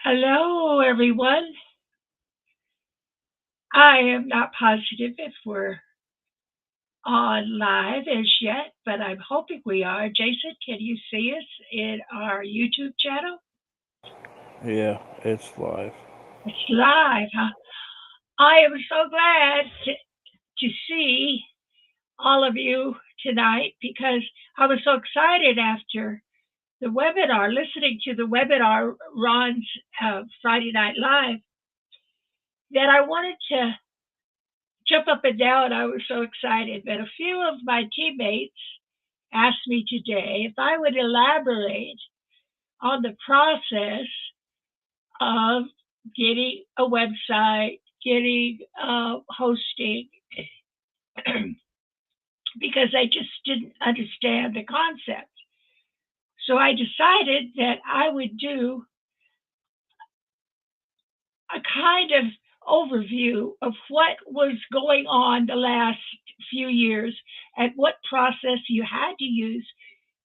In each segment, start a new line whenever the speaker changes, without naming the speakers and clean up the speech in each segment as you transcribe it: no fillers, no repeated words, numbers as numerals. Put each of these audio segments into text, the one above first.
Hello, everyone. I am not positive if we're on live as yet, but I'm hoping we are. Jason, can you see us in our YouTube channel?
Yeah, it's live.
It's live, huh? I am so glad to see all of you tonight because I was so excited after the webinar, listening to the webinar, Ron's Friday Night Live, that I wanted to jump up and down. I was so excited. But a few of my teammates asked me today if I would elaborate on the process of getting a website, getting hosting, because I just didn't understand the concept. So I decided that I would do a kind of overview of what was going on the last few years and what process you had to use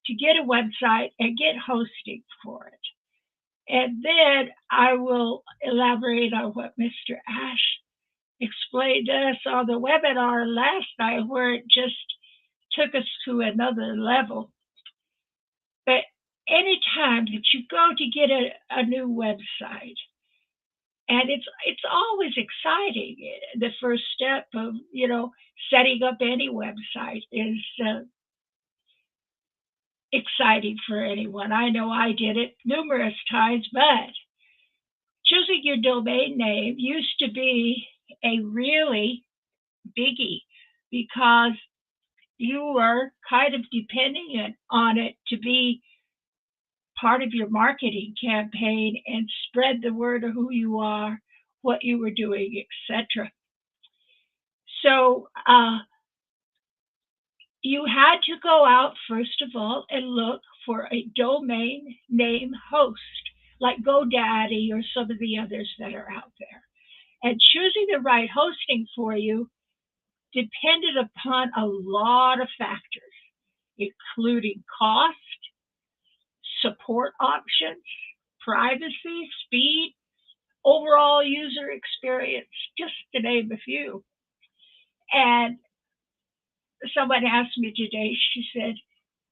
to get a website and get hosting for it. And then I will elaborate on what Mr. Ash explained to us on the webinar last night, where it just took us to another level. But anytime that you go to get a new website, and it's always exciting. The first step of setting up any website is exciting for anyone. I know I did it numerous times, but choosing your domain name used to be a really biggie because you were kind of depending on it to be part of your marketing campaign and spread the word of who you are, what you were doing, etc. So you had to go out first of all and look for a domain name host like GoDaddy or some of the others that are out there. And choosing the right hosting for you depended upon a lot of factors, including cost, support options, privacy, speed, overall user experience, just to name a few. And someone asked me today, she said,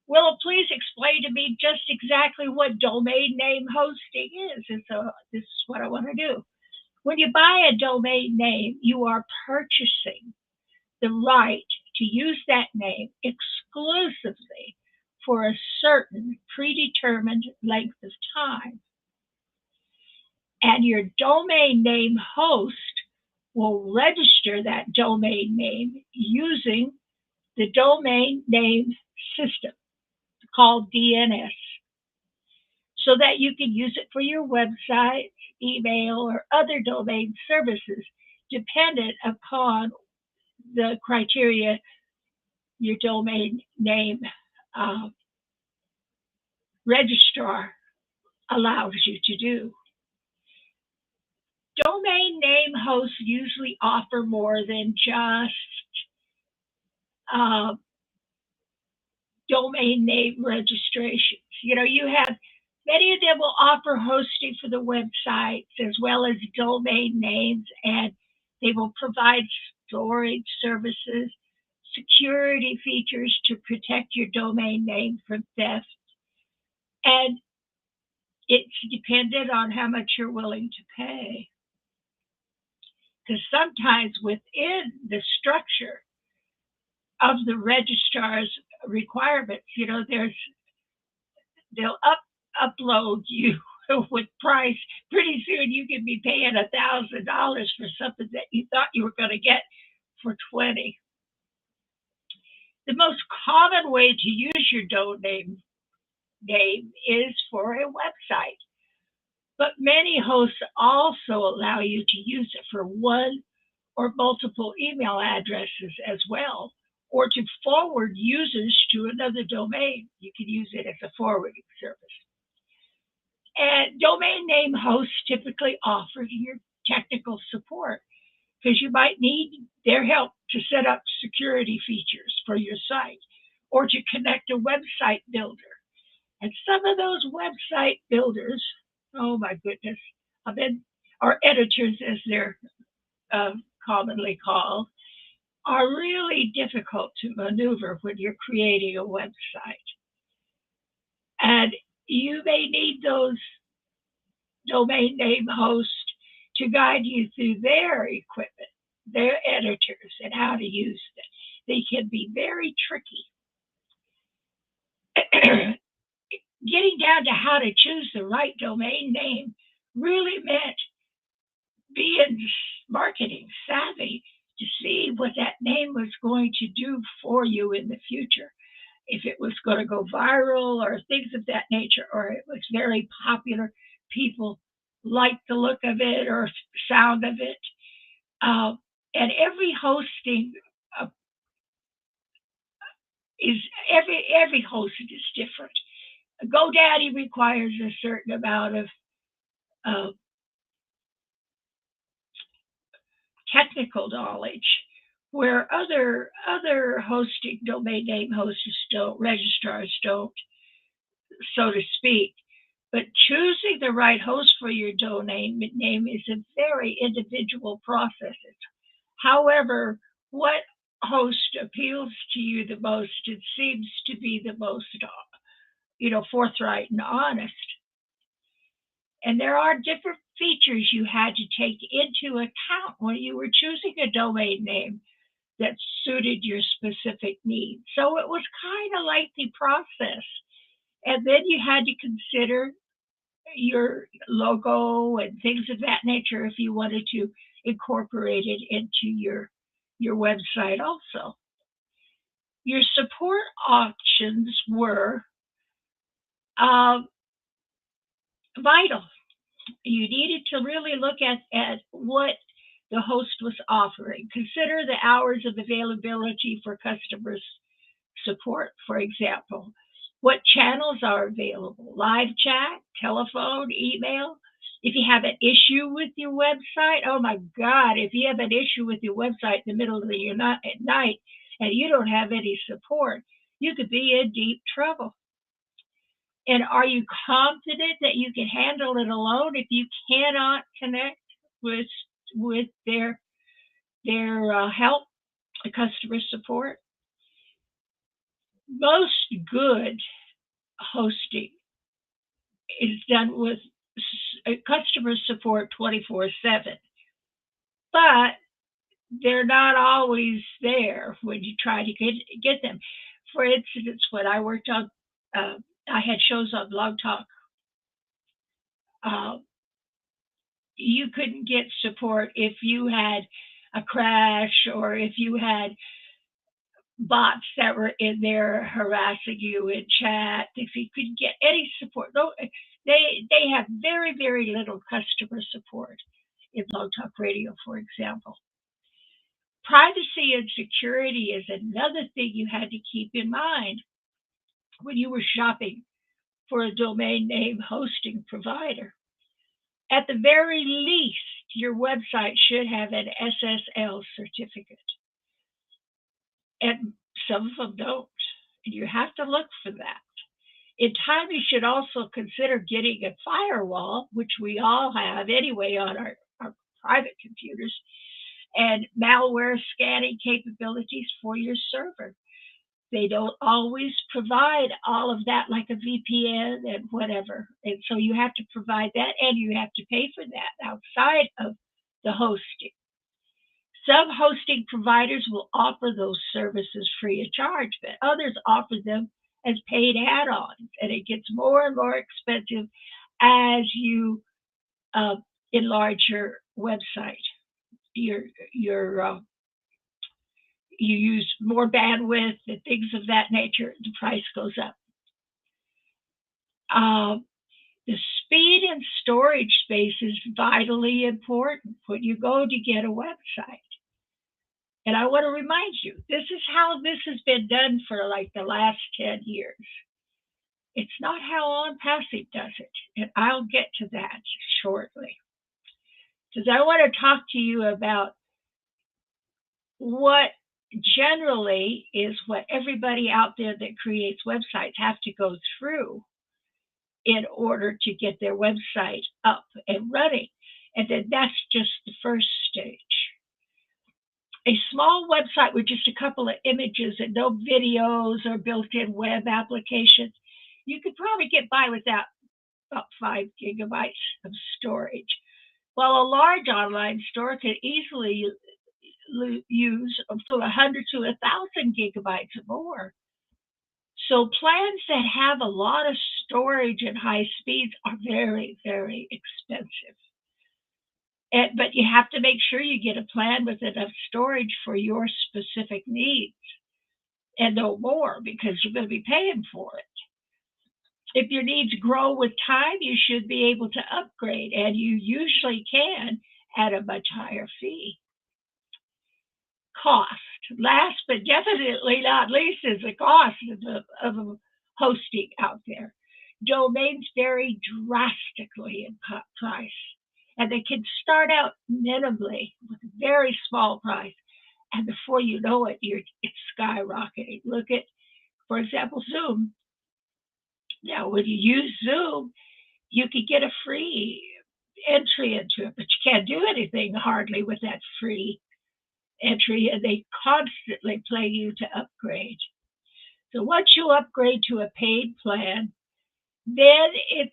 Willow, please explain to me just exactly what domain name hosting is. And so this is what I want to do. When you buy a domain name, you are purchasing the right to use that name exclusively for a certain predetermined length of time. And your domain name host will register that domain name using the domain name system called DNS so that you can use it for your website, email, or other domain services dependent upon the criteria your domain name uh, registrar allows you to do. Domain name hosts usually offer more than just uh, domain name registrations. You have many of them will offer hosting for the websites as well as domain names, and they will provide storage services, security features to protect your domain name from theft, and it's dependent on how much you're willing to pay. Because sometimes within the structure of the registrar's requirements, they'll upload you with price. Pretty soon you could be paying $1,000 for something that you thought you were going to get for 20. The most common way to use your domain name is for a website, but many hosts also allow you to use it for one or multiple email addresses as well, or to forward users to another domain. You can use it as a forwarding service. And domain name hosts typically offer your technical support because you might need their help to set up security features for your site or to connect a website builder. And some of those website builders, oh my goodness, or editors as they're commonly called, are really difficult to maneuver when you're creating a website. And you may need those domain name hosts to guide you through their equipment, their editors, and how to use them. They can be very tricky. Getting down to how to choose the right domain name really meant being marketing savvy to see what that name was going to do for you in the future. If it was going to go viral or things of that nature, or it was very popular, people liked the look of it or sound of it. And every hosting uh, is every host is different. GoDaddy requires a certain amount of uh, technical knowledge, where other hosting domain name hosts don't, registrars don't, so to speak. But choosing the right host for your domain name is a very individual process. However, what host appeals to you the most, it seems to be the most, forthright and honest. And there are different features you had to take into account when you were choosing a domain name that suited your specific needs. So it was kind of a lengthy process. And then you had to consider your logo and things of that nature if you wanted to incorporate it into your website also. Your support options were uh, vital. You needed to really look at what the host was offering. Consider the hours of availability for customers support, for example. What channels are available? Live chat, telephone, email. If you have an issue with your website, oh my God, if you have an issue with your website in the middle of the night and you don't have any support, you could be in deep trouble. And are you confident that you can handle it alone if you cannot connect with their help, the customer support? Most good hosting is done with customer support 24/7, but they're not always there when you try to get them. For instance, when I worked on, I had shows on Blog Talk. Uh, you couldn't get support if you had a crash or if you had bots that were in there harassing you in chat. If you couldn't get any support, no, they have very, very little customer support in Blog Talk Radio, for example. Privacy and security is another thing you had to keep in mind when you were shopping for a domain name hosting provider. At the very least, your website should have an SSL certificate. And some of them don't. And you have to look for that. In time, you should also consider getting a firewall, which we all have anyway on our private computers, and malware scanning capabilities for your server. They don't always provide all of that, like a VPN and whatever. And so you have to provide that, and you have to pay for that outside of the hosting. Some hosting providers will offer those services free of charge, but others offer them as paid add-ons, and it gets more and more expensive as you enlarge your website. You use more bandwidth and things of that nature. The price goes up. The speed and storage space is vitally important when you go to get a website. And I want to remind you, this is how this has been done for like the last 10 years. It's not how ONPASSIVE does it. And I'll get to that shortly. Because I want to talk to you about what generally is what everybody out there that creates websites have to go through in order to get their website up and running. And then that's just the first stage. A small website with just a couple of images and no videos or built-in web applications, you could probably get by without about 5 gigabytes of storage, while a large online store could easily use from 100 to 1,000 gigabytes or more. So plans that have a lot of storage and high speeds are very, very expensive. But you have to make sure you get a plan with enough storage for your specific needs and no more, because you're going to be paying for it. If your needs grow with time, you should be able to upgrade, and you usually can at a much higher fee. Cost. Last but definitely not least is the cost of hosting out there. Domains vary drastically in price, and they can start out minimally with a very small price, and before you know it, it's skyrocketing. Look at, for example, Zoom. Now, when you use Zoom, you could get a free entry into it, but you can't do anything hardly with that free entry, and they constantly play you to upgrade. So once you upgrade to a paid plan, then it's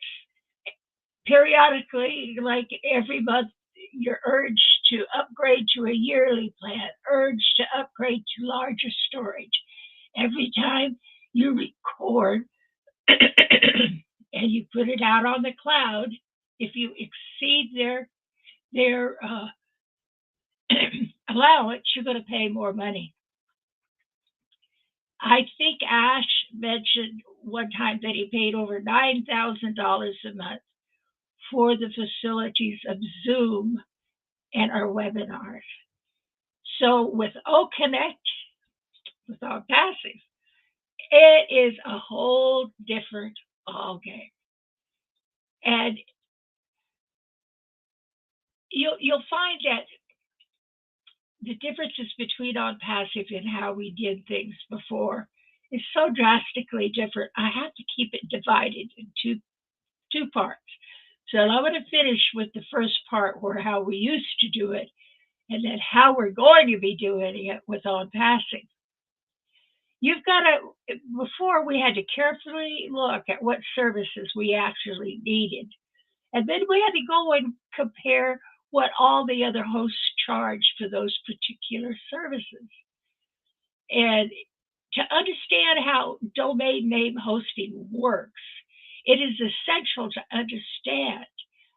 periodically, like every month, you're urged to upgrade to a yearly plan, urged to upgrade to larger storage. Every time you record and you put it out on the cloud, if you exceed their allowance, you're going to pay more money. I think Ash mentioned one time that he paid over $9,000 a month for the facilities of Zoom and our webinars. So with OConnect, with ONPASSIVE, it is a whole different ballgame. And you'll find that the differences between ONPASSIVE and how we did things before is so drastically different. I have to keep it divided into two parts. So I'm going to finish with the first part, where how we used to do it, and then how we're going to be doing it with ONPASSIVE. You've got to, before we had to carefully look at what services we actually needed. And then we had to go and compare what all the other hosts charge for those particular services. And to understand how domain name hosting works, it is essential to understand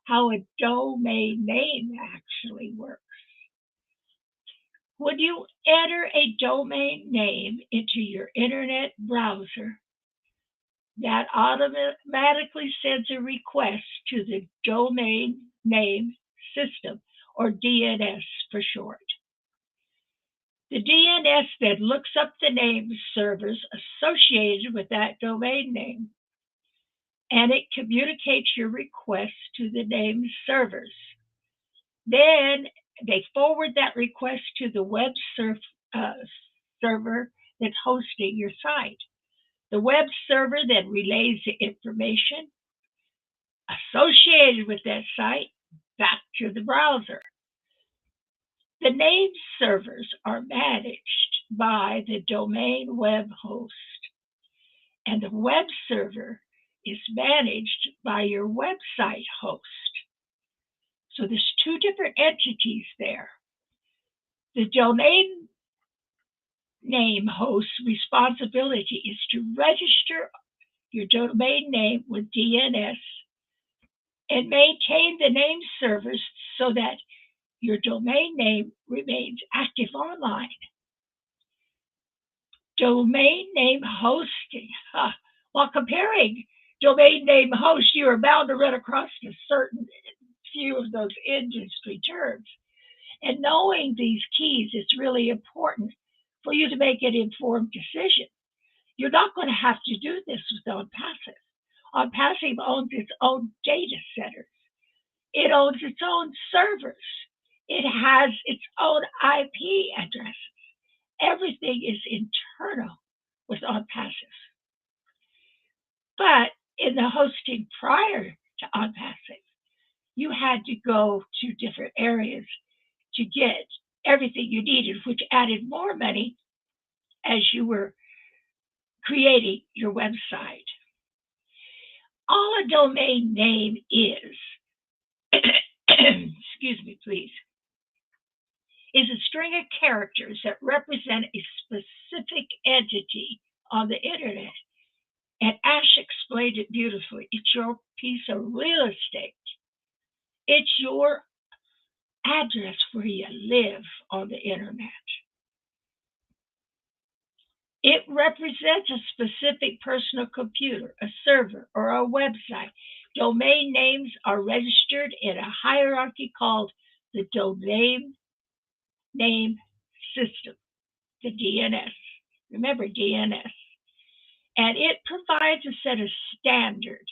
how a domain name actually works. When you enter a domain name into your internet browser, that automatically sends a request to the domain name system, or DNS for short. The DNS then looks up the name servers associated with that domain name, and it communicates your request to the name servers. Then they forward that request to the web server that's hosting your site. The web server then relays the information associated with that site back to the browser. The name servers are managed by the domain web host, and the web server is managed by your website host. So there's two different entities there. The domain name host's responsibility is to register your domain name with DNS and maintain the name servers so that your domain name remains active online. Domain name hosting. While comparing domain name hosts, you are bound to run across a certain few of those industry terms. And knowing these keys is really important for you to make an informed decision. You're not going to have to do this with ONPASSIVE. ONPASSIVE owns its own data centers. It owns its own servers. It has its own IP addresses. Everything is internal with ONPASSIVE. But in the hosting prior to ONPASSIVE, you had to go to different areas to get everything you needed, which added more money as you were creating your website. All a domain name is, excuse me, please, is a string of characters that represent a specific entity on the internet. And Ash explained it beautifully. It's your piece of real estate. It's your address where you live on the internet. It represents a specific personal computer, a server, or a website. Domain names are registered in a hierarchy called the Domain Name System, the DNS. Remember DNS. And it provides a set of standard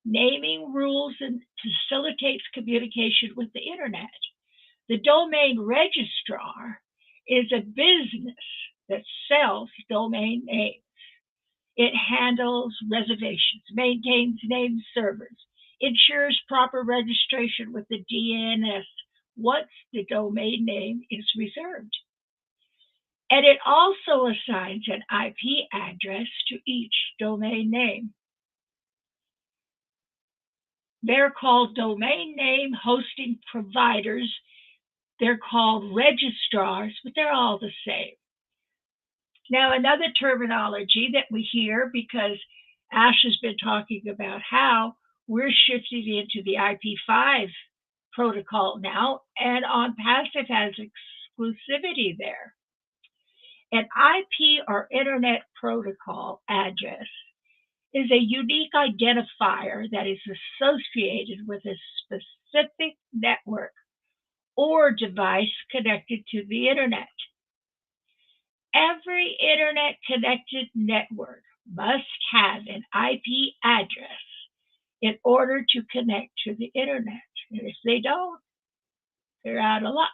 naming rules and facilitates communication with the internet. The domain registrar is a business that sells domain names. It handles reservations, maintains name servers, ensures proper registration with the DNS once the domain name is reserved. And it also assigns an IP address to each domain name. They're called domain name hosting providers. They're called registrars, but they're all the same. Now, another terminology that we hear, because Ash has been talking about how we're shifting into the IP5 protocol now, and ONPASSIVE has exclusivity there. An IP or Internet Protocol address is a unique identifier that is associated with a specific network or device connected to the Internet. Every Internet-connected network must have an IP address in order to connect to the Internet. And if they don't, they're out of luck.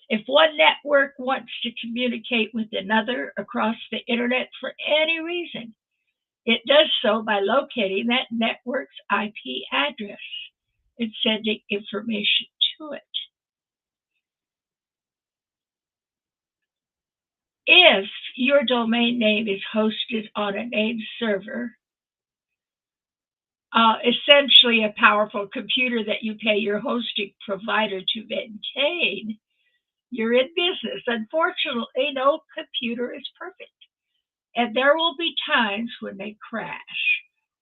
If one network wants to communicate with another across the Internet for any reason, it does so by locating that network's IP address and sending information to it. If your domain name is hosted on a name server, essentially a powerful computer that you pay your hosting provider to maintain, you're in business. Unfortunately, no computer is perfect. And there will be times when they crash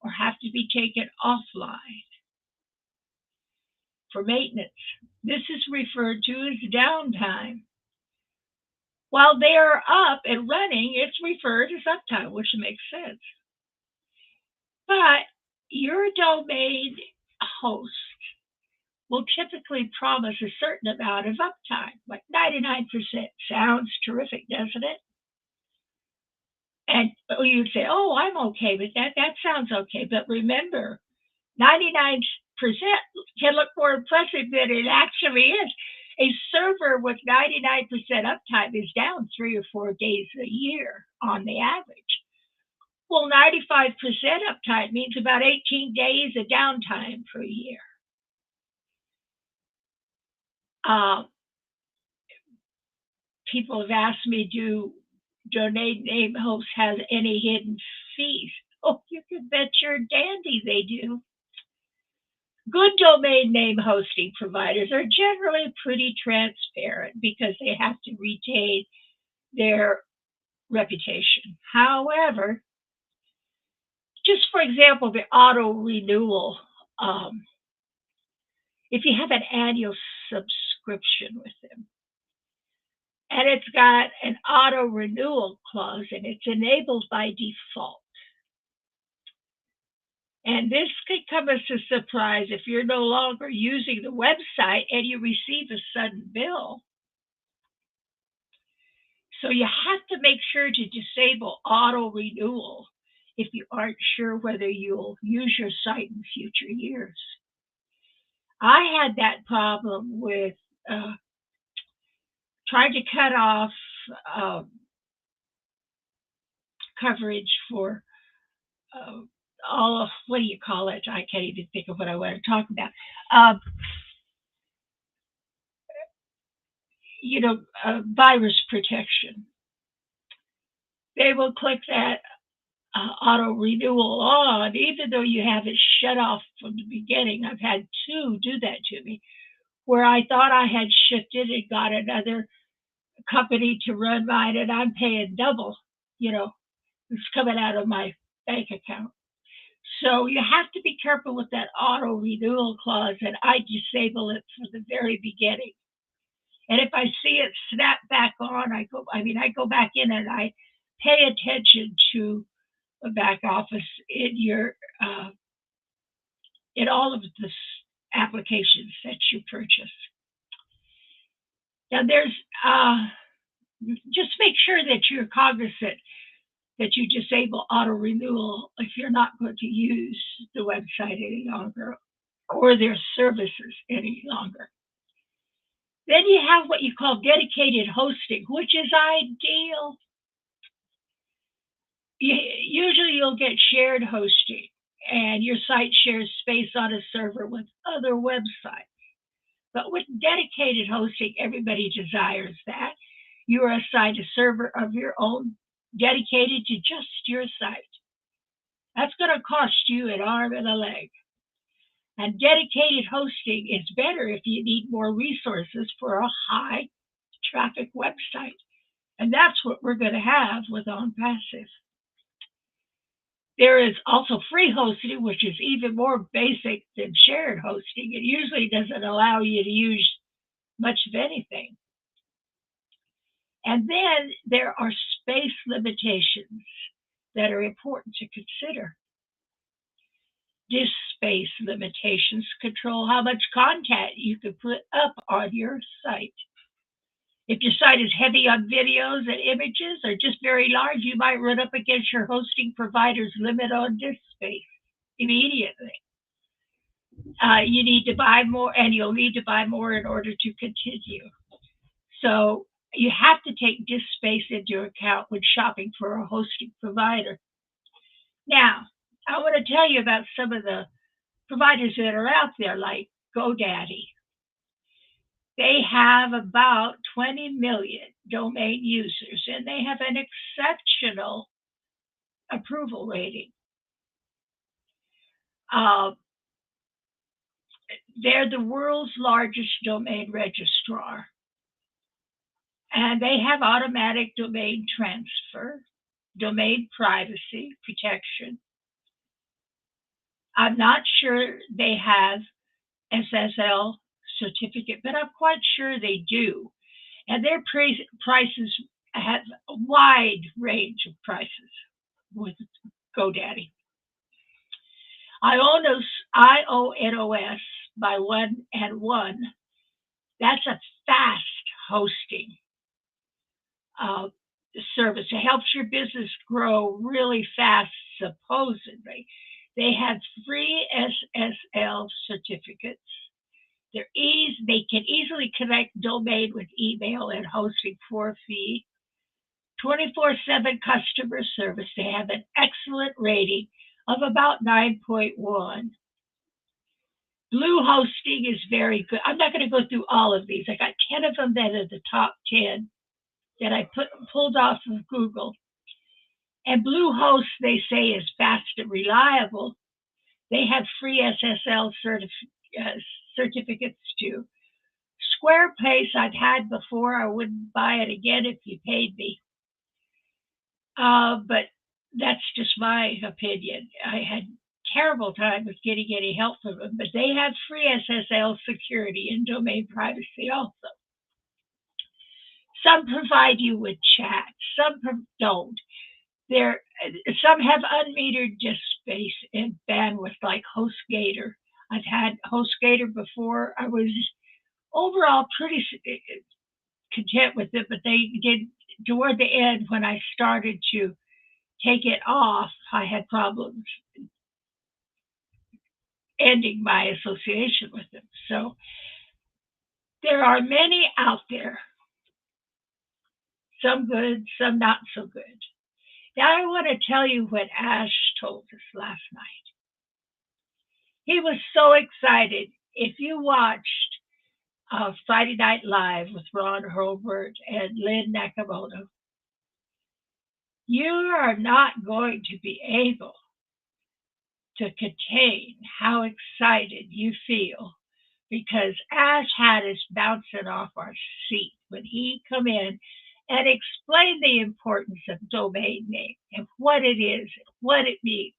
or have to be taken offline for maintenance. This is referred to as downtime. While they are up and running, it's referred as uptime, which makes sense. But your domain host will typically promise a certain amount of uptime, like 99%. Sounds terrific, doesn't it? And you'd say, oh, I'm okay with that. That sounds okay. But remember, 99% can look more impressive than it actually is. A server with 99% uptime is down 3 or 4 days a year on the average. Well, 95% uptime means about 18 days of downtime per year. People have asked me, do domain name hosts have any hidden fees? Oh, you can bet your dandy they do. Good domain name hosting providers are generally pretty transparent because they have to retain their reputation. However, just for example, the auto renewal, if you have an annual subscription with them, and it's got an auto renewal clause and it's enabled by default. And this could come as a surprise if you're no longer using the website and you receive a sudden bill. So you have to make sure to disable auto renewal if you aren't sure whether you'll use your site in future years. I had that problem with trying to cut off coverage for all of, what do you call it? I can't even think of what I want to talk about. Um, virus protection. They will click that auto renewal on, even though you have it shut off from the beginning. I've had two do that to me, where I thought I had shifted and got another company to run mine, and I'm paying double. It's coming out of my bank account. So you have to be careful with that auto renewal clause, and I disable it from the very beginning. And if I see it snap back on, I go back in and I pay attention to the back office in all of the applications that you purchase. Now, there's just make sure that you're cognizant that you disable auto renewal if you're not going to use the website any longer or their services any longer. Then you have what you call dedicated hosting, which is ideal. Usually you'll get shared hosting, and your site shares space on a server with other websites. But with dedicated hosting, everybody desires that. You are assigned a server of your own dedicated to just your site. That's going to cost you an arm and a leg. And dedicated hosting is better if you need more resources for a high traffic website. And that's what we're going to have with ONPASSIVE. There is also free hosting, which is even more basic than shared hosting. It usually doesn't allow you to use much of anything. And then there are space limitations that are important to consider. Disk space limitations control how much content you can put up on your site. If your site is heavy on videos and images or just very large, you might run up against your hosting provider's limit on disk space immediately. You need to buy more, and you'll need to buy more in order to continue. So you have to take disk space into account when shopping for a hosting provider. Now, I want to tell you about some of the providers that are out there, like GoDaddy. They have about 20 million domain users, and they have an exceptional approval rating. They're the world's largest domain registrar, and they have automatic domain transfer, domain privacy protection. I'm not sure they have SSL certificate, but I'm quite sure they do. And their prices have a wide range of prices with GoDaddy. IONOS by 1&1, that's a fast hosting service. It helps your business grow really fast, supposedly. They have free SSL certificates. They can easily connect domain with email and hosting for a fee. 24/7 customer service. They have an excellent rating of about 9.1. Blue hosting is very good. I'm not going to go through all of these. I got 10 of them that are the top 10 that I pulled off of Google. And Bluehost, they say, is fast and reliable. They have free SSL certificates too. Squarespace I've had before. I wouldn't buy it again if you paid me. But that's just my opinion. I had terrible time with getting any help from them, but they have free SSL security and domain privacy also. Some provide you with chat, some don't. Some have unmetered disk space and bandwidth, like HostGator. I've had HostGator before. I was overall pretty content with it, but they did, toward the end, when I started to take it off, I had problems ending my association with them. So there are many out there, some good, some not so good. Now I want to tell you what Ash told us last night. He was so excited. If you watched Friday Night Live with Ron Hurlbert and Lynn Nakamoto, you are not going to be able to contain how excited you feel because Ash had us bouncing off our seat when he come in and explained the importance of domain name and what it is, what it means,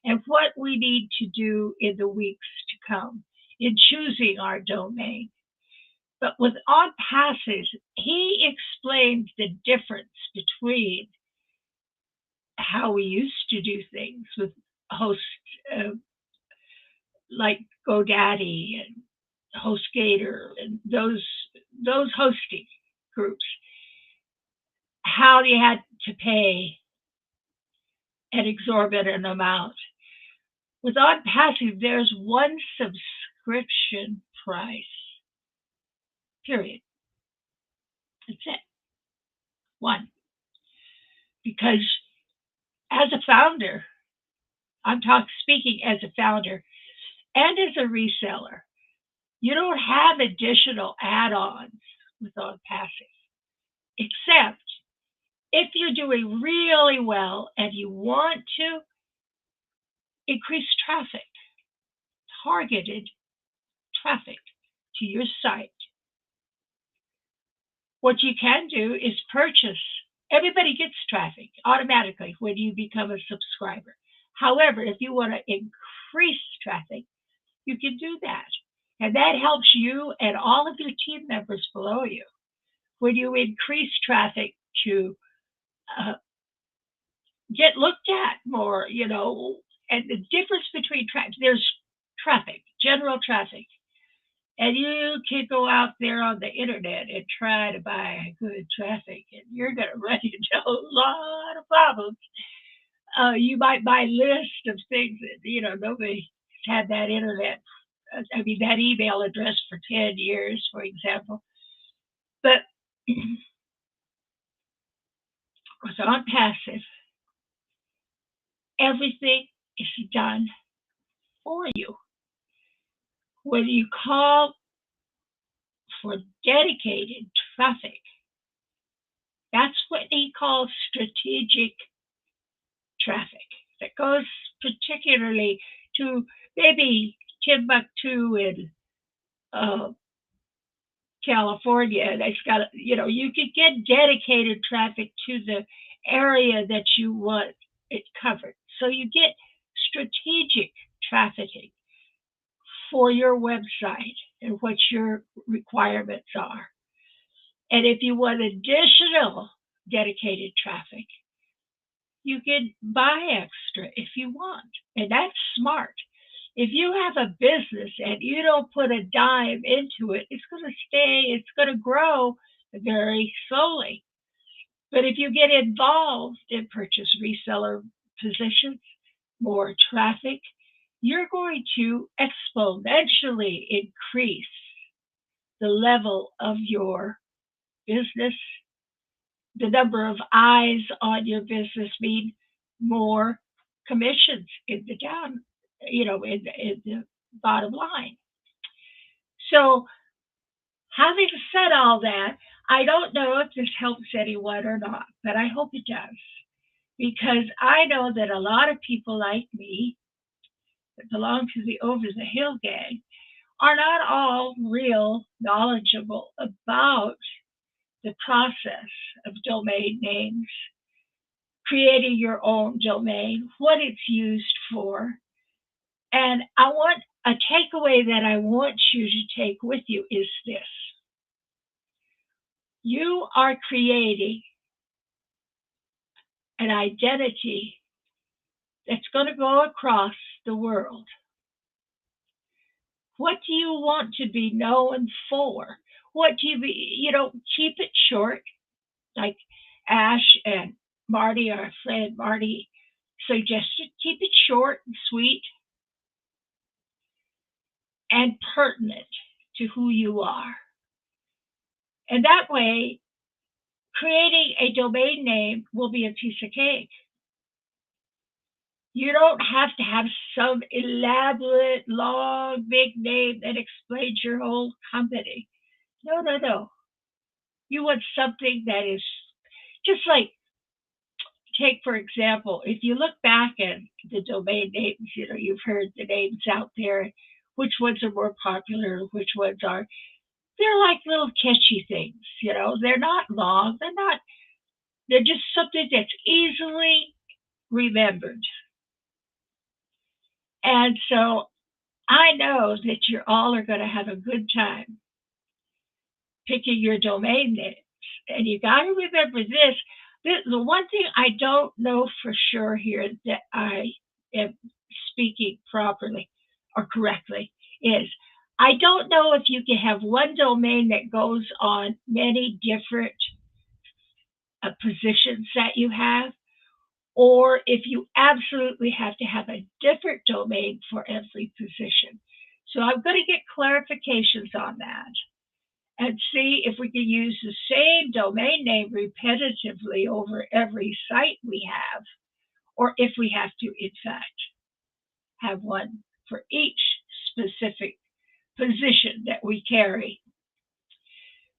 and what we need to do in the weeks to come in choosing our domain. But with ONPASSIVE, he explained the difference between how we used to do things with hosts like GoDaddy and HostGator and those hosting groups, how they had to pay an exorbitant amount. With ONPASSIVE, there's one subscription price. Period. That's it. One. Because as a founder, I'm speaking as a founder and as a reseller, you don't have additional add-ons with ONPASSIVE, except if you're doing really well and you want to increase traffic, targeted traffic to your site. What you can do is purchase. Everybody gets traffic automatically when you become a subscriber. However, if you want to increase traffic, you can do that. And that helps you and all of your team members below you. When you increase traffic to get looked at more, and the difference between there's traffic, general traffic, and you can go out there on the internet and try to buy good traffic, and you're going to run into a lot of problems. You might buy lists of things that, nobody had that internet, that email address for 10 years, for example. But with ONPASSIVE, everything is done for you. When you call for dedicated traffic, that's what he calls strategic traffic. That goes particularly to maybe Timbuktu in California. That's got, you could get dedicated traffic to the area that you want it covered. So you get strategic trafficking for your website and what your requirements are. And if you want additional dedicated traffic, you can buy extra if you want. And that's smart. If you have a business and you don't put a dime into it, it's going to grow very slowly. But if you get involved in purchase reseller positions, more traffic, you're going to exponentially increase the level of your business. The number of eyes on your business mean more commissions in the in the bottom line. So having said all that, I don't know if this helps anyone or not, but I hope it does. Because I know that a lot of people like me that belong to the Over the Hill gang are not all real knowledgeable about the process of domain names, creating your own domain, what it's used for. And a takeaway that I want you to take with you is this. You are creating an identity that's going to go across the world. What do you want to be known for? What do keep it short, like Ash and Marty, our friend Marty, suggested. Keep it short and sweet and pertinent to who you are. And that way, creating a domain name will be a piece of cake. You don't have to have some elaborate, long, big name that explains your whole company. No, no, no. You want something that is just like, take for example, if you look back at the domain names, you've heard the names out there, which ones are more popular, which ones are, they're like little catchy things, they're not long, they're just something that's easily remembered. And so I know that you all are going to have a good time picking your domain names. And you got to remember this. The one thing I don't know for sure here that I am speaking properly or correctly is I don't know if you can have one domain that goes on many different positions that you have, or if you absolutely have to have a different domain for every position. So I'm going to get clarifications on that and see if we can use the same domain name repetitively over every site we have, or if we have to, in fact, have one for each specific position that we carry.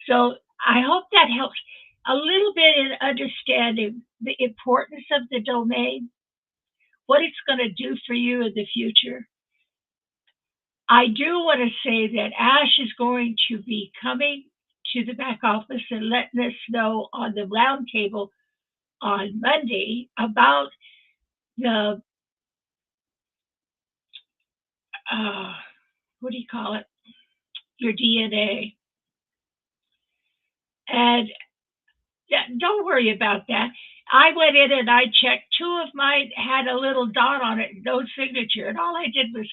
So I hope that helps a little bit in understanding the importance of the domain, what it's going to do for you in the future. I do want to say that Ash is going to be coming to the back office and letting us know on the roundtable on Monday about the, what do you call it? Your DNA. And don't worry about that. I went in and I checked. Two of mine had a little dot on it, no signature. And all I did was,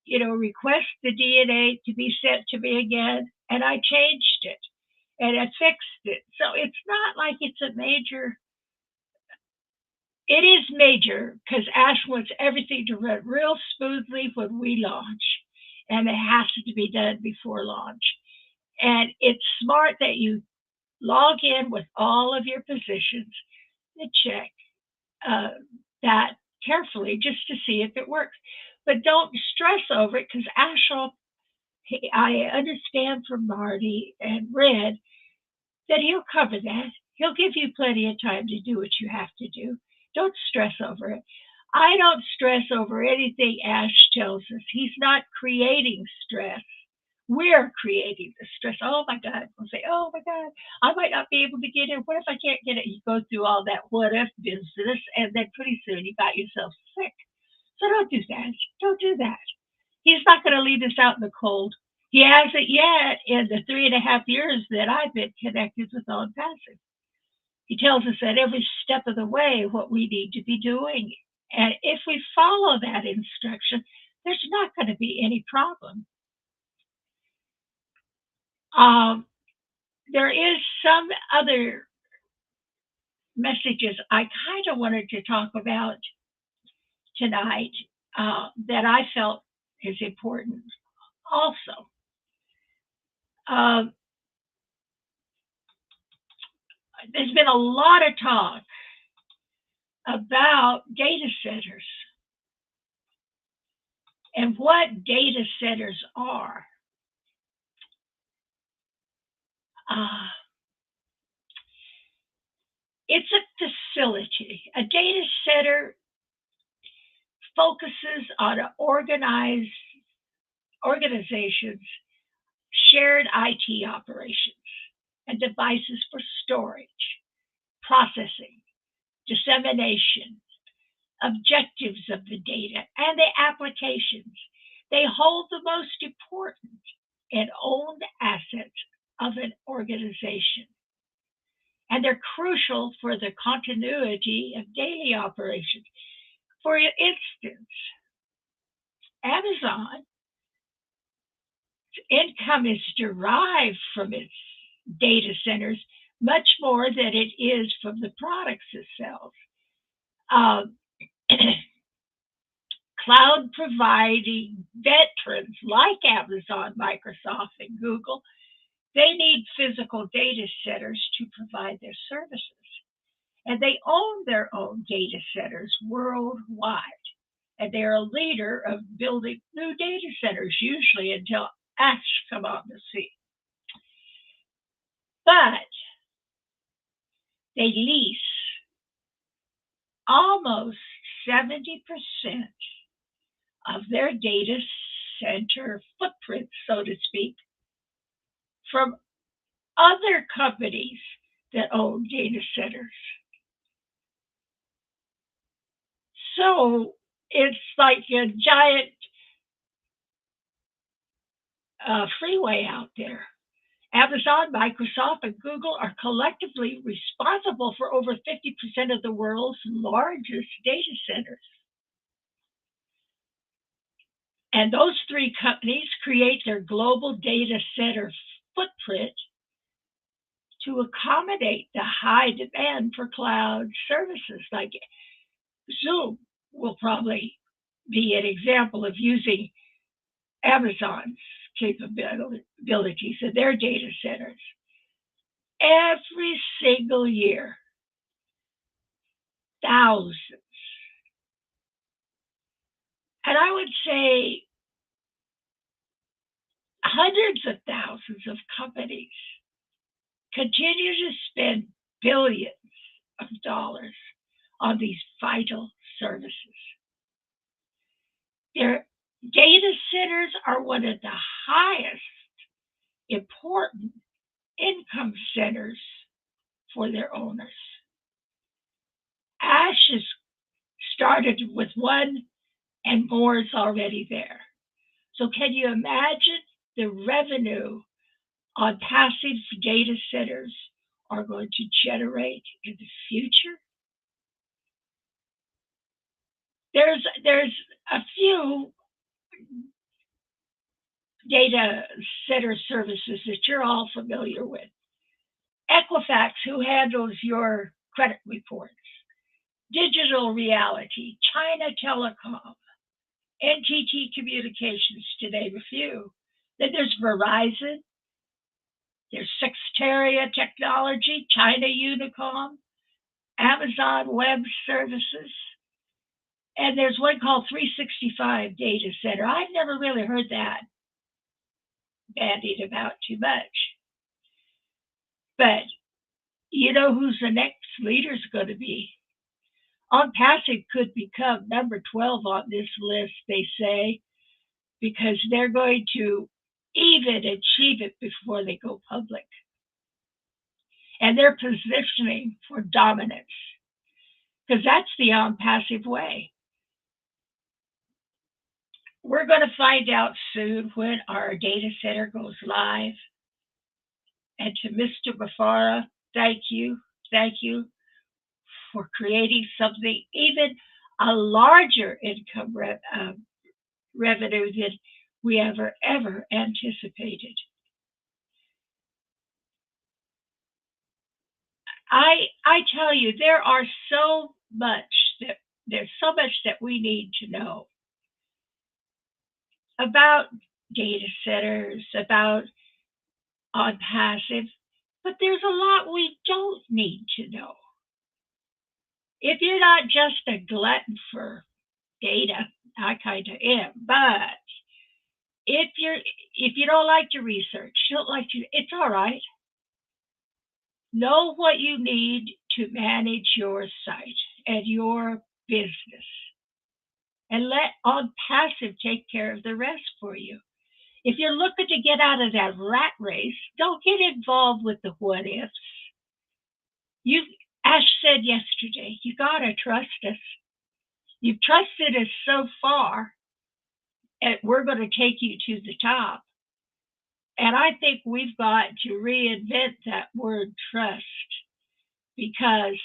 request the DNA to be sent to me again. And I changed it and I fixed it. So it's not like it's a major. It is major because Ash wants everything to run real smoothly when we launch. And it has to be done before launch. And it's smart that you log in with all of your positions and check that carefully just to see if it works. But don't stress over it because I understand from Marty and Red that he'll cover that. He'll give you plenty of time to do what you have to do. Don't stress over it. I don't stress over anything Ash tells us. He's not creating stress. We're creating the stress. Oh my God. We'll say, oh my God, I might not be able to get it. What if I can't get it? You go through all that what if business, and then pretty soon you got yourself sick. So don't do that. Don't do that. He's not going to leave us out in the cold. He hasn't yet in the 3.5 years that I've been connected with ONPASSIVE. He tells us at every step of the way what we need to be doing. And if we follow that instruction, there's not going to be any problem. There is some other messages I kind of wanted to talk about tonight that I felt is important also. There's been a lot of talk about data centers and what data centers are. It's a facility. A data center focuses on organizations' shared IT operations and devices for storage, processing, dissemination, objectives of the data, and the applications. They hold the most important and owned assets of an organization. And they're crucial for the continuity of daily operations. For instance, Amazon's income is derived from its data centers much more than it is from the products it sells. Cloud providing veterans like Amazon, Microsoft, and Google, they need physical data centers to provide their services. And they own their own data centers worldwide. And they're a leader of building new data centers, usually until ash come on the sea. But they lease almost 70% of their data center footprint, so to speak, from other companies that own data centers. So it's like a giant freeway out there. Amazon, Microsoft, and Google are collectively responsible for over 50% of the world's largest data centers. And those three companies create their global data center footprint to accommodate the high demand for cloud services. Like Zoom will probably be an example of using Amazon's capabilities in their data centers. Every single year, thousands, and I would say hundreds of thousands of companies continue to spend billions of dollars on these vital services. Their data centers are one of the highest important income centers for their owners. Ash has started with one and more is already there. So can you imagine the revenue ONPASSIVE data centers are going to generate in the future? There's a few data center services that you're all familiar with. Equifax, who handles your credit reports. Digital Reality, China Telecom, NTT Communications, to name a few. Then there's Verizon, there's Sexteria Technology, China Unicom, Amazon Web Services, and there's one called 365 Data Center. I've never really heard that bandied about too much. But you know who's the next leader is going to be? ONPASSIVE could become number 12 on this list, they say, because they're going to even achieve it before they go public. And they're positioning for dominance, because that's the ONPASSIVE way. We're going to find out soon when our data center goes live. And to Mr. Bafara, thank you for creating something even a larger income revenue than we ever anticipated. I tell you, there's so much that we need to know about data centers, about ONPASSIVE, but there's a lot we don't need to know. If you're not just a glutton for data, I kind of am, but if you don't like to research, it's all right. Know what you need to manage your site and your business, and let ONPASSIVE take care of the rest for you. If you're looking to get out of that rat race, don't get involved with the what ifs. Ash said yesterday, you gotta trust us. You've trusted us so far, and we're going to take you to the top. And I think we've got to reinvent that word trust, because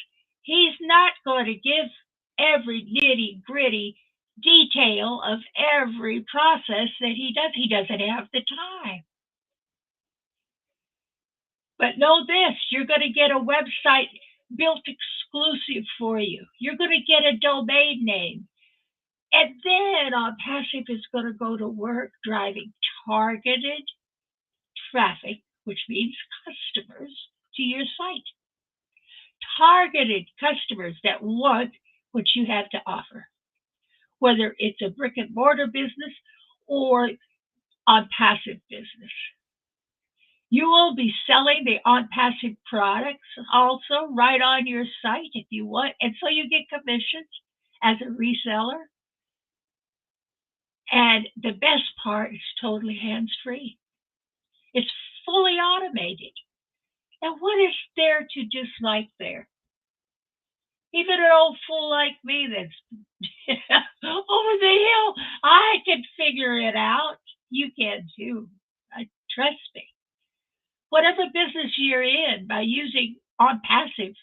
he's not going to give every nitty gritty detail of every process that he does. He doesn't have the time. But know this, you're going to get a website built exclusive for you. You're going to get a domain name. And then ONPASSIVE is going to go to work driving targeted traffic, which means customers, to your site. targeted customers that want what you have to offer, whether it's a brick and mortar business or on passive business. You will be selling the on passive products also right on your site if you want, and so you get commissions as a reseller. And the best part is totally hands free. It's fully automated. And what is there to dislike there? Even an old fool like me that's over the hill, I can figure it out. You can too. Trust me. Whatever business you're in, by using on passive,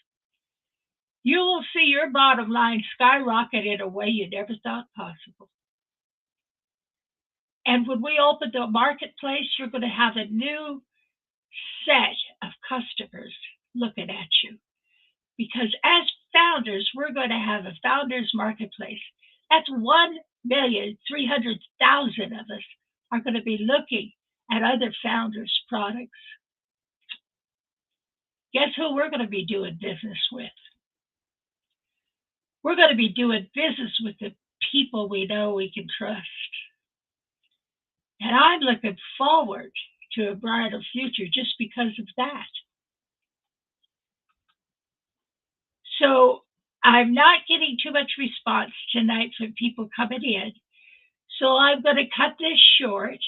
you will see your bottom line skyrocket in a way you never thought possible. And when we open the marketplace, you're going to have a new set of customers looking at you. Because as founders, we're going to have a founders marketplace. That's 1,300,000 of us are going to be looking at other founders' products. Guess who we're going to be doing business with? We're going to be doing business with the people we know we can trust. And I'm looking forward to a brighter future just because of that. So I'm not getting too much response tonight from people coming in. So I'm going to cut this short.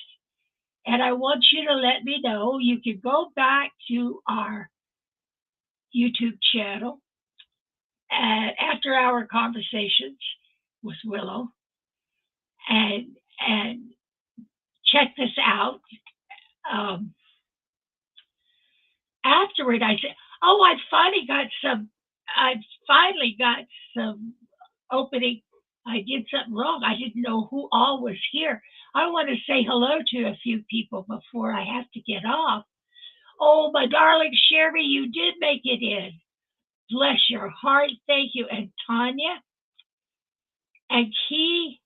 And I want you to let me know. You can go back to our YouTube channel and after our conversations with Willow and check this out. Afterward, I said, "Oh, I finally got some opening. I did something wrong. I didn't know who all was here. I want to say hello to a few people before I have to get off. Oh, my darling Sherry, you did make it in. Bless your heart. Thank you. And Tanya and Key.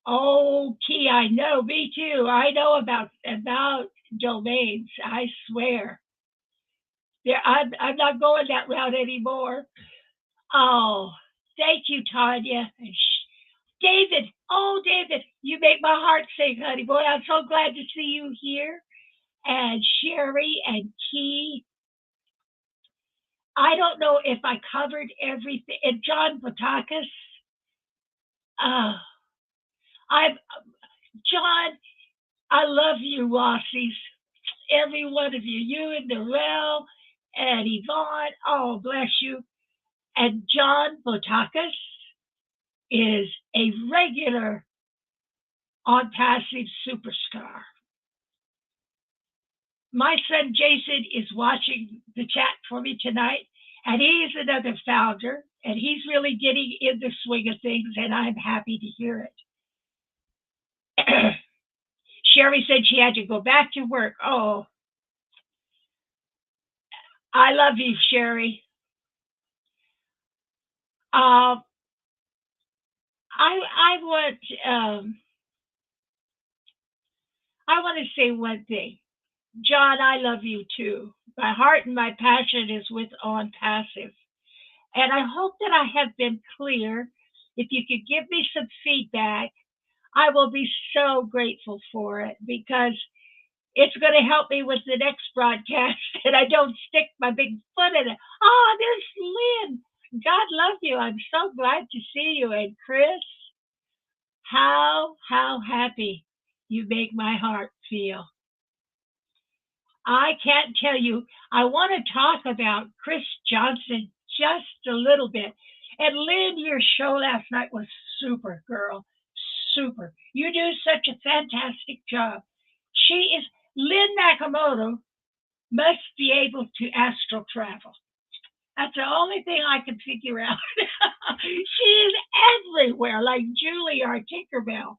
Oh, Key, I know. Me too. I know about domains. I swear. Yeah, I'm not going that route anymore. Oh, thank you, Tanya. David, oh, David, you make my heart sing, honey boy. I'm so glad to see you here. And Sherry and Key. I don't know if I covered everything. And John Batakis. John, I love you, Rossies. Every one of you. You and Darrell and Yvonne. Oh, bless you. And John Botakis is a regular on passive superstar. My son Jason is watching the chat for me tonight, and he's another founder, and he's really getting in the swing of things, and I'm happy to hear it. Sherry said she had to go back to work. Oh, I love you, Sherry. I want to say one thing. John, I love you too. My heart and my passion is with ONPASSIVE. And I hope that I have been clear. If you could give me some feedback, I will be so grateful for it because it's going to help me with the next broadcast and I don't stick my big foot in it. Oh, there's Lynn. God love you. I'm so glad to see you. And Chris, how happy you make my heart feel. I can't tell you. I want to talk about Chris Johnson just a little bit. And Lynn, your show last night was super, girl. Super. You do such a fantastic job. Lynn Nakamoto must be able to astral travel. That's the only thing I can figure out. She is everywhere, like Julie or Tinkerbell.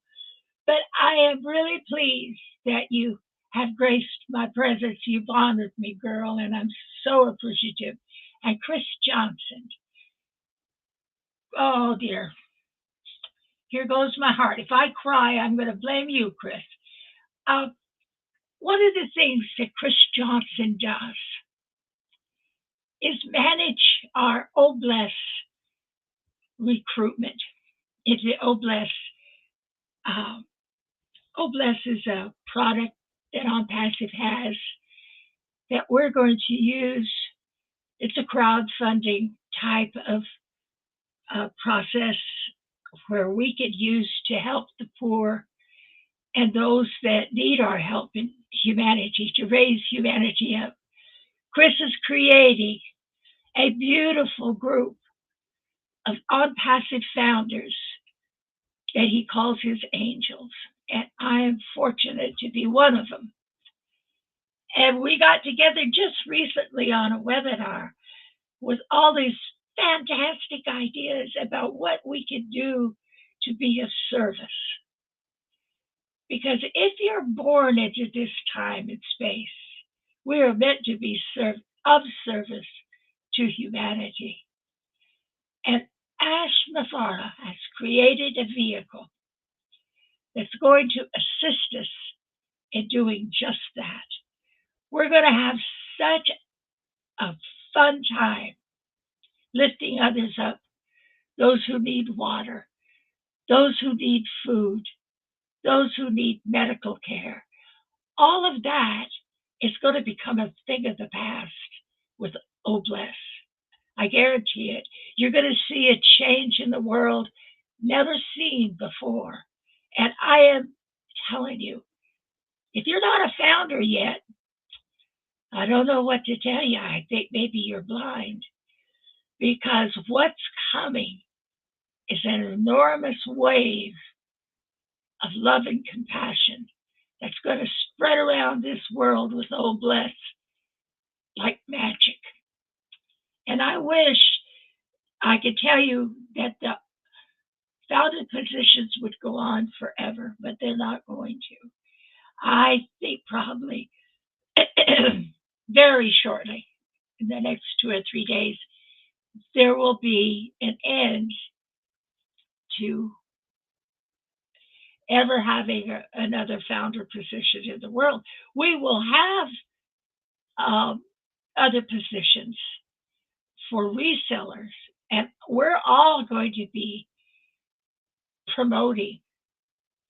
But I am really pleased that you have graced my presence. You've honored me, girl, and I'm so appreciative. And Chris Johnson. Oh, dear. Here goes my heart. If I cry, I'm going to blame you, Chris. One of the things that Chris Johnson does is manage our OBLESS recruitment. It's the OBLESS. Um, OBLESS is a product that ONPASSIVE has that we're going to use. It's a crowdfunding type of process where we could use to help the poor and those that need our help in humanity, to raise humanity up. Chris is creating a beautiful group of ONPASSIVE founders that he calls his angels. And I am fortunate to be one of them. And we got together just recently on a webinar with all these fantastic ideas about what we could do to be of service. Because if you're born into this time and space, we are meant to be of service to humanity. And Ash Mafara has created a vehicle that's going to assist us in doing just that. We're going to have such a fun time lifting others up, those who need water, those who need food, those who need medical care. All of that is going to become a thing of the past with OBLESS. I guarantee it. You're going to see a change in the world never seen before. And I am telling you, if you're not a founder yet, I don't know what to tell you. I think maybe you're blind, because what's coming is an enormous wave of love and compassion that's going to spread around this world with OBLESS like magic. And I wish I could tell you that the founder positions would go on forever, but they're not going to. I think probably very shortly, in the next 2 or 3 days, there will be an end to ever having another founder position in the world. We will have other positions for resellers, and we're all going to be promoting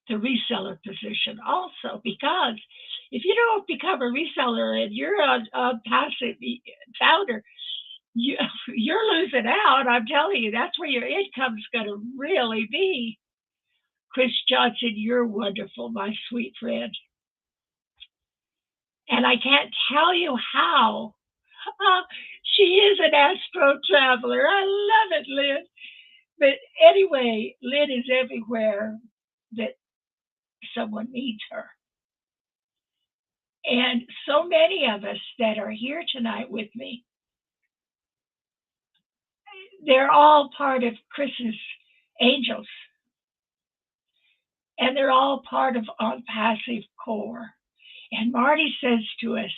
the reseller position also, because if you don't become a reseller and you're a passive founder, you're losing out. I'm telling you, that's where your income's going to really be. Chris Johnson, you're wonderful, my sweet friend. And I can't tell you how. She is an astro traveler. I love it, Lynn. But anyway, Lynn is everywhere that someone needs her. And so many of us that are here tonight with me, they're all part of Chris's angels. And they're all part of ONPASSIVE core. And Marty says to us,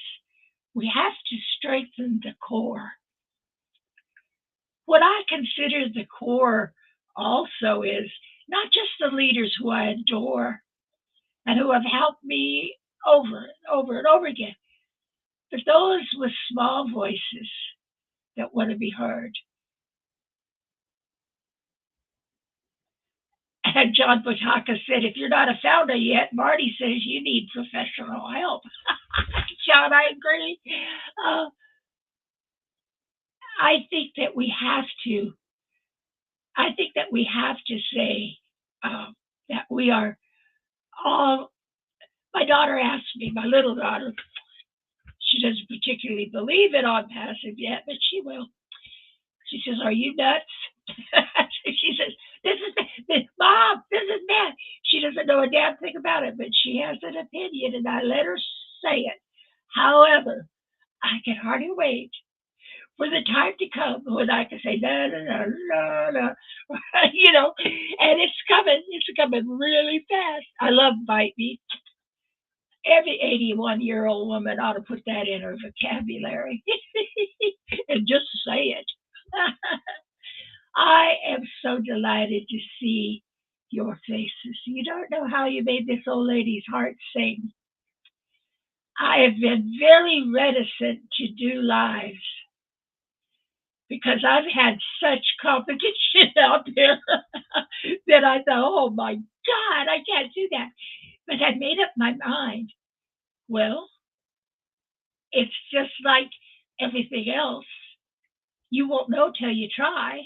we have to strengthen the core. What I consider the core also is not just the leaders who I adore and who have helped me over and over and over again, but those with small voices that want to be heard. And John Botaka said, if you're not a founder yet, Marty says you need professional help. John, I agree. I think that we have to say that we are all. My daughter asked me, my little daughter, she doesn't particularly believe in ONPASSIVE yet, but she will. She says, are you nuts? She says, Mom, this is bad. She doesn't know a damn thing about it, but she has an opinion, and I let her say it. However, I can hardly wait for the time to come when I can say, no, no, no, no, no, and it's coming really fast. I love Bite Me. Every 81-year-old woman ought to put that in her vocabulary and just say it. I am so delighted to see your faces. You don't know how you made this old lady's heart sing. I have been very reticent to do lives because I've had such competition out there that I thought, oh my God, I can't do that. But I made up my mind. Well, it's just like everything else. You won't know till you try,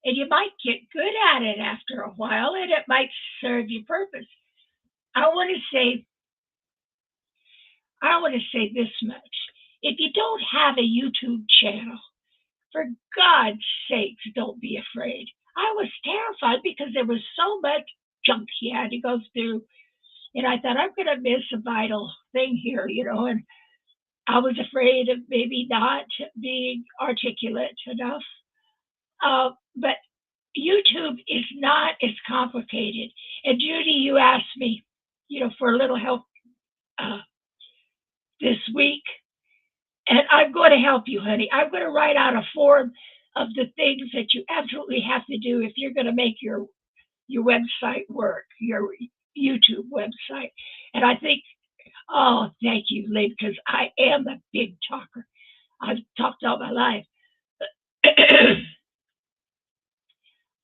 and you might get good at it after a while, and it might serve your purpose. I want to say, I want to say this much: if you don't have a YouTube channel, for God's sakes, don't be afraid. I was terrified because there was so much junk he had to go through, and I thought I'm going to miss a vital thing here, and I was afraid of maybe not being articulate enough. But YouTube is not as complicated. And Judy, you asked me, for a little help uh, this week, and I'm going to help you, honey. I'm going to write out a form of the things that you absolutely have to do if you're going to make your website work, your YouTube website. And I think, oh, thank you, Lynn, because I am a big talker. I've talked all my life.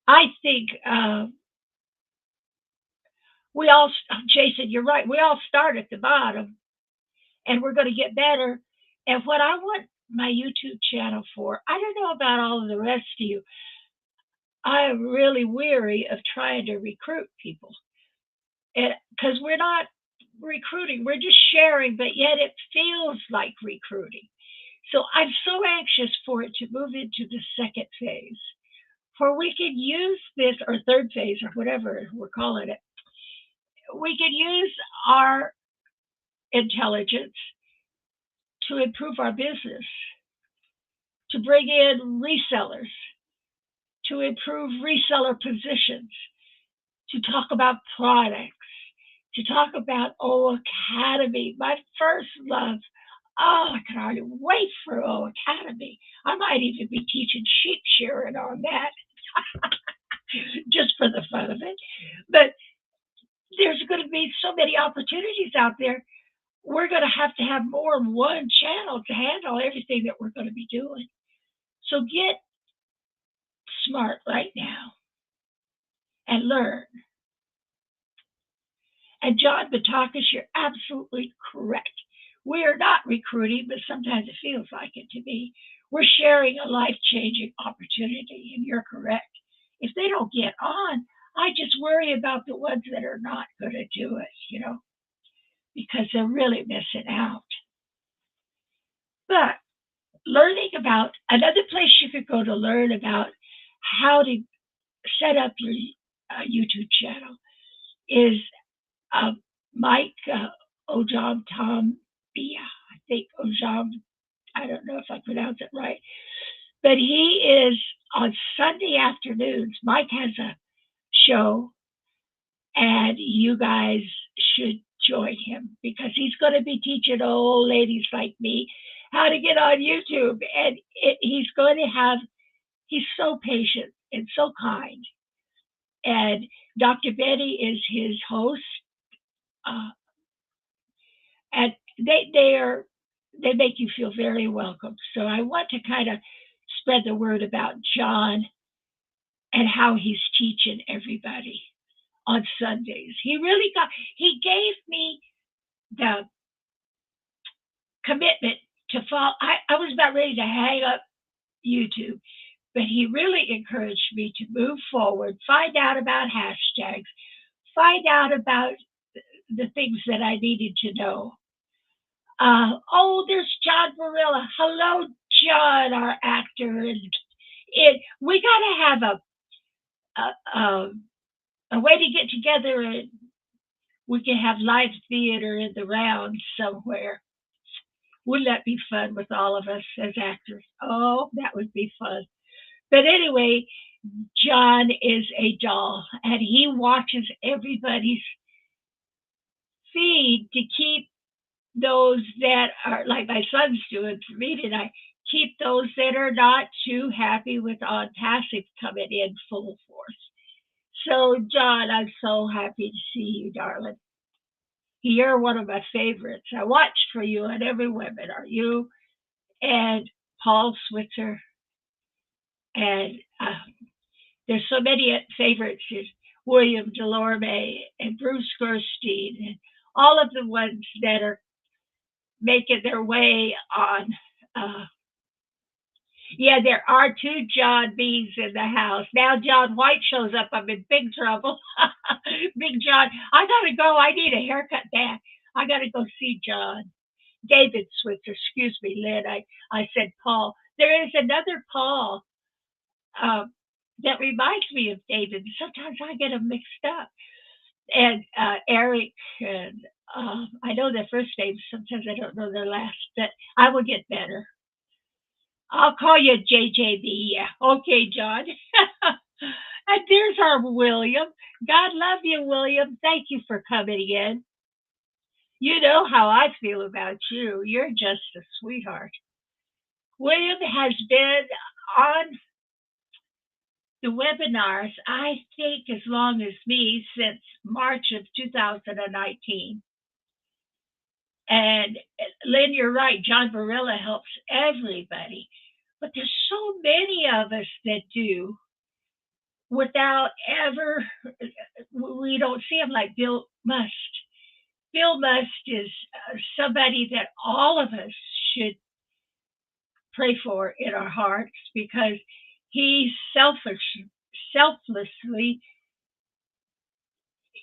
I think we all, Jason, you're right. We all start at the bottom, and we're going to get better. And what I want my YouTube channel for, I don't know about all of the rest of you. I am really weary of trying to recruit people, and because we're not recruiting, we're just sharing, but yet it feels like recruiting. So I'm so anxious for it to move into the second phase, where we can use this, or third phase, or whatever we're calling it. We can use our intelligence to improve our business, to bring in resellers, to improve reseller positions, to talk about products, to talk about O Academy, my first love. Oh, I can hardly wait for O Academy. I might even be teaching sheep shearing on that, just for the fun of it. But there's going to be so many opportunities out there. We're going to have more than one channel to handle everything that we're going to be doing. So get smart right now and learn. And John Batakis, you're absolutely correct. We are not recruiting, but sometimes it feels like it to me. We're sharing a life-changing opportunity, and you're correct. If they don't get on, I just worry about the ones that are not going to do it, because they're really missing out. But learning about another place you could go to learn about how to set up your YouTube channel is Mike Ojam Tom Bia. I think Ojam, I don't know if I pronounce it right, but he is on Sunday afternoons. Mike has a show, and you guys should join him because he's going to be teaching old ladies like me how to get on YouTube. And he's so patient and so kind. And Dr. Betty is his host. And they make you feel very welcome. So I want to kind of spread the word about John and how he's teaching everybody on Sundays. He gave me the commitment to follow. I was about ready to hang up YouTube, but he really encouraged me to move forward, find out about hashtags, find out about the things that I needed to know. There's John Barilla. Hello, John, our actor. And we got to have a way to get together, and we can have live theater in the round somewhere. Wouldn't that be fun with all of us as actors? Oh, that would be fun. But anyway, John is a doll, and he watches everybody's feed to keep those that are, like my son's doing for me tonight, keep those that are not too happy with ONPASSIVE coming in full force. So, John, I'm so happy to see you, darling. You're one of my favorites. I watch for you on every webinar. You and Paul Switzer And there's so many favorites. There's William Delorme and Bruce Gerstein and all of the ones that are making their way on. Uh, yeah, there are two John B's in the house. Now John White shows up. I'm in big trouble. Big John, I gotta go. I need a haircut, Dad. I gotta go see John. David Switzer, excuse me, Lynn. I said Paul. There is another Paul um, that reminds me of David. Sometimes I get them mixed up. And Eric, and I know their first names. Sometimes I don't know their last, but I will get better. I'll call you JJB. Yeah. Okay, John. And there's our William. God love you, William. Thank you for coming in. You know how I feel about you. You're just a sweetheart. William has been on the webinars, I think, as long as me, since March of 2019. And Lynn, you're right. John Barilla helps everybody. But there's so many of us that do without ever, we don't see him like Bill Must. Bill Must is somebody that all of us should pray for in our hearts because he selflessly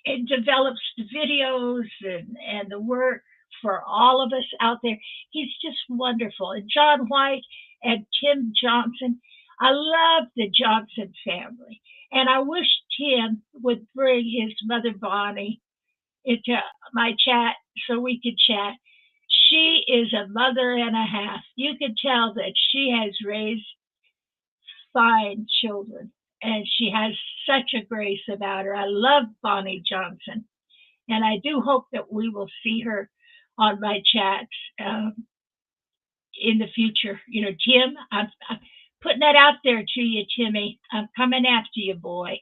it develops the videos and the work for all of us out there. He's just wonderful. And John White and Tim Johnson. I love the Johnson family. And I wish Tim would bring his mother Bonnie into my chat so we could chat. She is a mother and a half. You can tell that she has raised fine children and she has such a grace about her. I love Bonnie Johnson, and I do hope that we will see her on my chats in the future. You know, Tim, I'm putting that out there to you, Timmy. I'm coming after you, boy.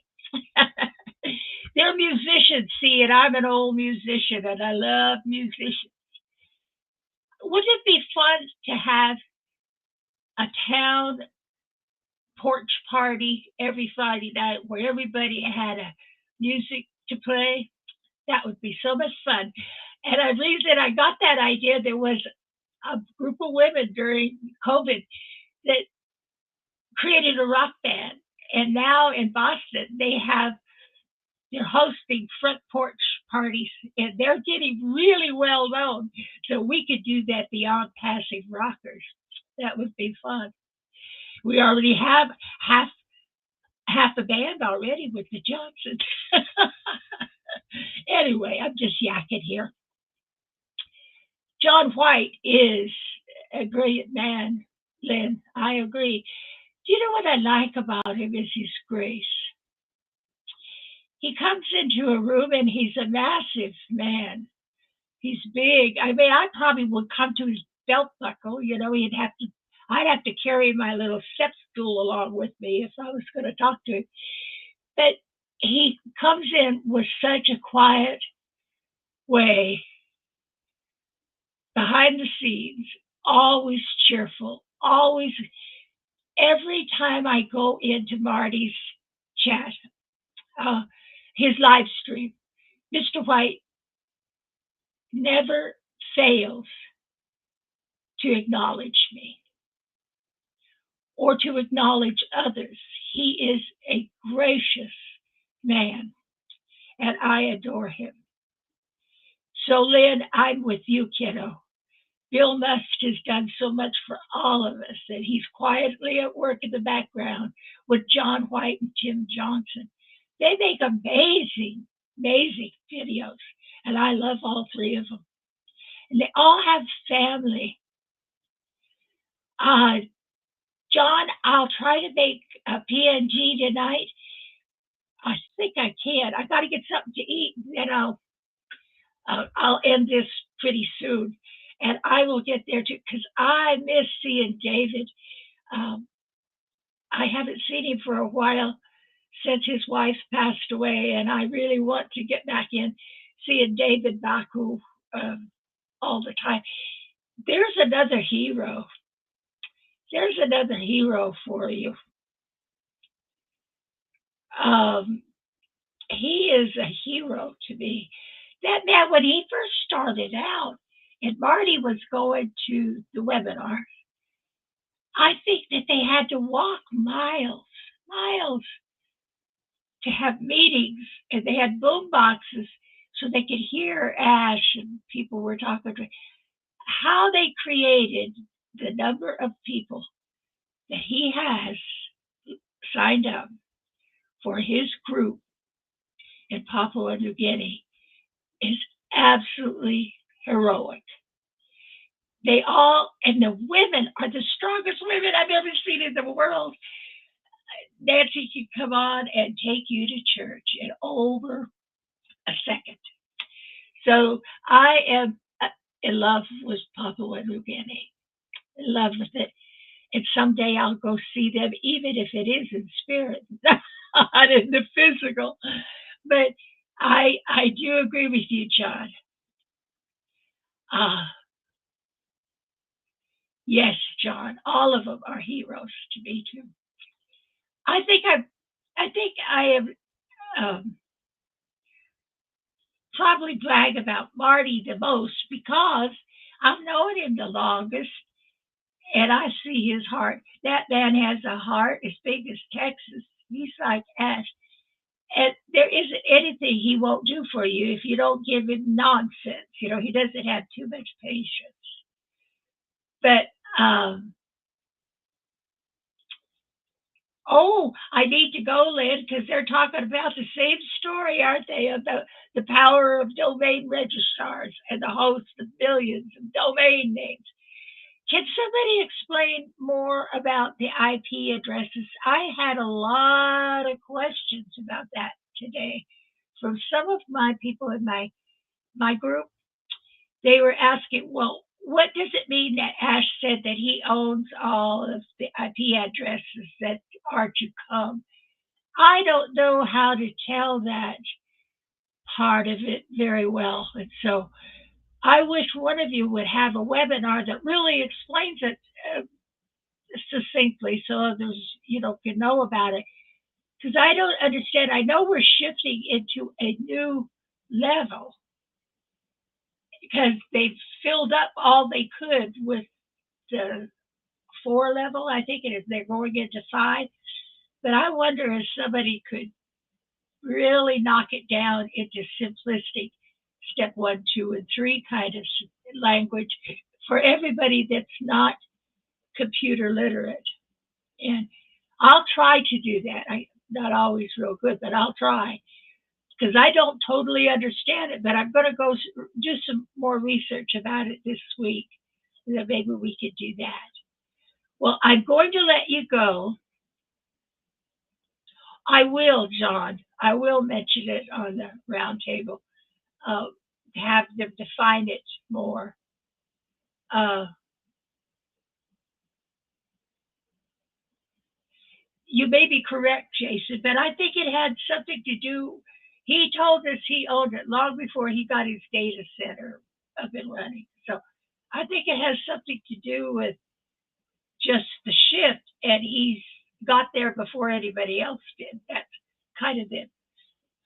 They're musicians, see, and I'm an old musician, and I love musicians. Wouldn't it be fun to have a town porch party every Friday night where everybody had a music to play? That would be so much fun. And the reason I got that idea, there was a group of women during COVID that created a rock band. And now in Boston, they're hosting front porch parties and they're getting really well known. So we could do that beyond passive rockers. That would be fun. We already have half a band already with the Johnsons. Anyway, I'm just yakking here. John White is a great man, Lynn. I agree. Do you know what I like about him is his grace. He comes into a room and he's a massive man. He's big. I mean, I probably would come to his belt buckle. You know, I'd have to carry my little step stool along with me if I was going to talk to him. But he comes in with such a quiet way, behind the scenes, always cheerful, always. Every time I go into Marty's chat, his live stream, Mr. White never fails to acknowledge me or to acknowledge others. He is a gracious man, and I adore him. So, Lynn, I'm with you, kiddo. Bill Must has done so much for all of us that he's quietly at work in the background with John White and Tim Johnson. They make amazing, amazing videos, and I love all three of them. And they all have family. John, I'll try to make a PNG tonight. I think I can. I got to get something to eat, and I'll end this pretty soon. And I will get there too, because I miss seeing David. I haven't seen him for a while since his wife passed away, and I really want to get back in seeing David Baku all the time. There's another hero. There's another hero for you. Um, he is a hero to me. That man, when he first started out, and Marty was going to the webinar, I think that they had to walk miles, miles to have meetings, and they had boom boxes so they could hear Ash and people were talking to. How they created the number of people that he has signed up for his group in Papua New Guinea is absolutely heroic. They all, and the women are the strongest women I've ever seen in the world. Nancy can come on and take you to church in over a second. So I am in love with Papua New Guinea, in love with it. And someday I'll go see them, even if it is in spirit, not in the physical. But I do agree with you, John. Uh, yes, John, all of them are heroes to me too. I think I am probably brag about Marty the most because I've known him the longest, and I see his heart. That man has a heart as big as Texas. He's like Ash. And there isn't anything he won't do for you if you don't give him nonsense. He doesn't have too much patience. But oh, I need to go, Lynn, because they're talking about the same story, aren't they? About the power of domain registrars and the host of billions of domain names. Can somebody explain more about the IP addresses? I had a lot of questions about that today from some of my people in my group. They were asking, well, what does it mean that Ash said that he owns all of the IP addresses that are to come? I don't know how to tell that part of it very well. And so I wish one of you would have a webinar that really explains it succinctly so others, can know about it. Because I don't understand. I know we're shifting into a new level because they've filled up all they could with the 4 level. I think it is. They're going into 5. But I wonder if somebody could really knock it down into simplistic step 1, 2, and 3 kind of language for everybody that's not computer literate. And I'll try to do that. I'm not always real good, but I'll try because I don't totally understand it. But I'm going to go do some more research about it this week. That maybe we could do that. Well, I'm going to let you go. I will, John. I will mention it on the roundtable. Have them define it more. You may be correct, Jason, but I think it had something to do. He told us he owned it long before he got his data center up and running. So I think it has something to do with just the shift, and he's got there before anybody else did. That's kind of the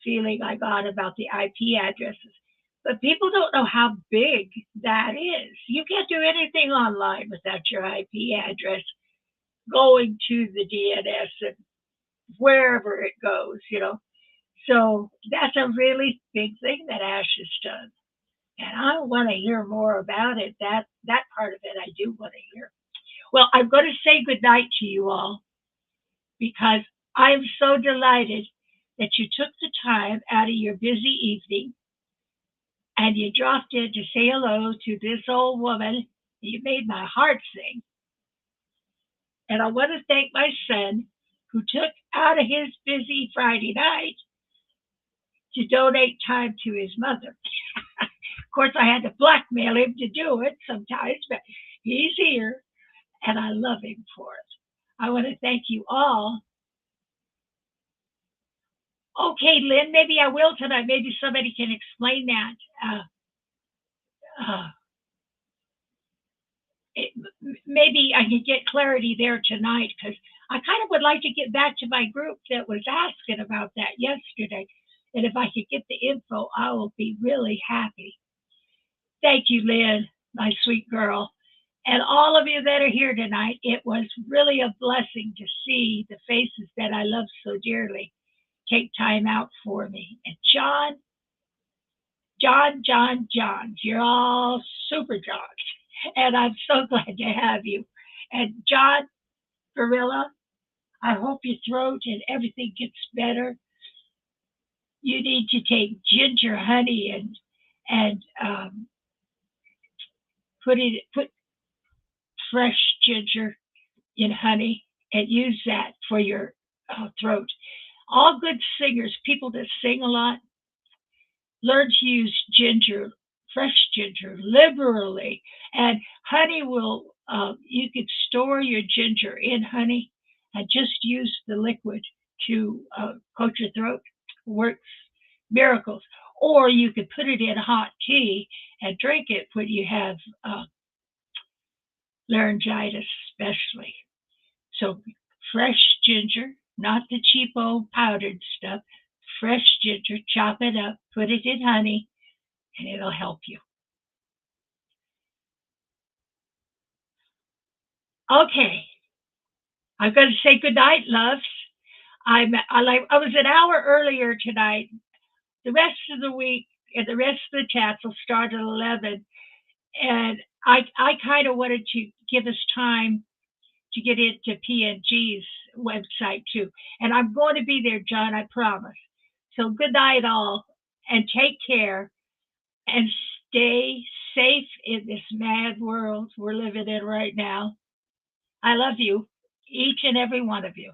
feeling I got about the IP addresses. But people don't know how big that is. You can't do anything online without your IP address going to the DNS and wherever it goes. So that's a really big thing that Ash has done. And I want to hear more about it. That part of it I do want to hear. Well, I'm going to say goodnight to you all because I am so delighted that you took the time out of your busy evening and you dropped in to say hello to this old woman. You made my heart sing. And I want to thank my son who took out of his busy Friday night to donate time to his mother. Of course, I had to blackmail him to do it sometimes, but he's here and I love him for it. I want to thank you all. Okay, Lynn, maybe I will tonight. Maybe somebody can explain that. It, maybe I can get clarity there tonight because I kind of would like to get back to my group that was asking about that yesterday. And if I could get the info, I will be really happy. Thank you, Lynn, my sweet girl. And all of you that are here tonight, it was really a blessing to see the faces that I love so dearly take time out for me. And John, you're all super Johns. And I'm so glad to have you. And John, Gorilla, I hope your throat and everything gets better. You need to take ginger honey and put fresh ginger in honey and use that for your throat. All good singers, people that sing a lot, learn to use ginger, fresh ginger, liberally. And honey will, you could store your ginger in honey and just use the liquid to coat your throat. Works miracles. Or you could put it in hot tea and drink it when you have laryngitis, especially. So fresh ginger, not the cheapo powdered stuff, fresh ginger, chop it up, put it in honey, and it'll help you. Okay, I'm going to say good night, loves. I was an hour earlier tonight. The rest of the week and the rest of the chats will start at 11, and I kind of wanted to give us time to get into PNG's website too. And I'm going to be there, John, I promise. So good night, all, and take care and stay safe in this mad world we're living in right now. I love you, each and every one of you.